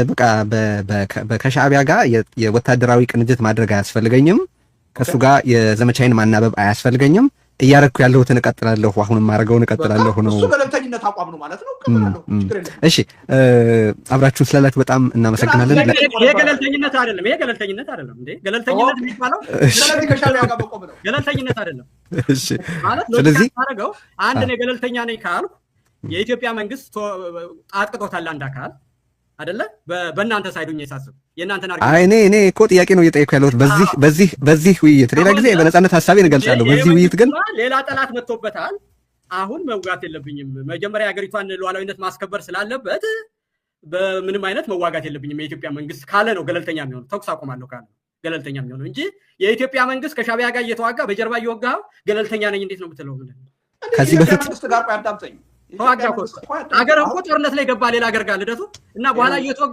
በቃ ከሻዕቢያ ጋር የወታደራዊ ቅንጅት ማድረግ አያስፈልገኝም። ከሱ ጋር የዘመቻዬን ማናበብ አያስፈልገኝም። እያረኩ ያለሁትን እቀጥላለሁ። አሁንም ማድረገውን እቀጥላለሁ ነው። እሱ ገለልተኝነት አቋም ነው ማለት ነው። እሺ አብራችሁን ስላላችሁ በጣም እናመሰግናለን። ይሄ ገለልተኝነት አይደለም። ይሄ ገለልተኝነት አይደለም እንዴ! ገለልተኝነት የሚባለው ስለዚህ ከሻዕቢያ ጋር መቆም ነው። ገለልተኝነት አይደለም። እሺ ማለት ስለዚህ ታረጋው አንድ ነው ገለልተኛ ነኝ ካልኩ የኢትዮጵያ መንግስት አጥቅጦታል አንድ አካል አይደለ? በእናንተ ሳይዱኝ የሳስብ የእናንተን አርግ እኔ እኮ ጥያቄ ነው እየጠየኩ ያለሁት በዚህ ውይይት ሌላ ጊዜ በነፃነት ሀሳቤን እገልጻለሁ። በዚህ ውይይት ግን ሌላ ጠላት መጥቶበታል። አሁን መውጋት የለብኝም። መጀመሪያ የሀገሪቷን ሉዓላዊነት ማስከበር ስላለበት በምንም አይነት መዋጋት የለብኝም የኢትዮጵያ መንግስት ካለ ነው ገለልተኛ የሚሆነው። ተኩስ አቆማለሁ ካለ ገለልተኛ የሚሆነው እንጂ የኢትዮጵያ መንግስት ከሻዕቢያ ጋር እየተዋጋ በጀርባ እየወጋው ገለልተኛ ነኝ እንዴት ነው የምትለው? ከዚህ በፊት መንግስት ጋር ያዳምጠኝ ተዋጋ እኮ ሀገር እኮ ጦርነት ላይ ገባ ሌላ ሀገር ጋር ልደቱ እና በኋላ እየተወጋ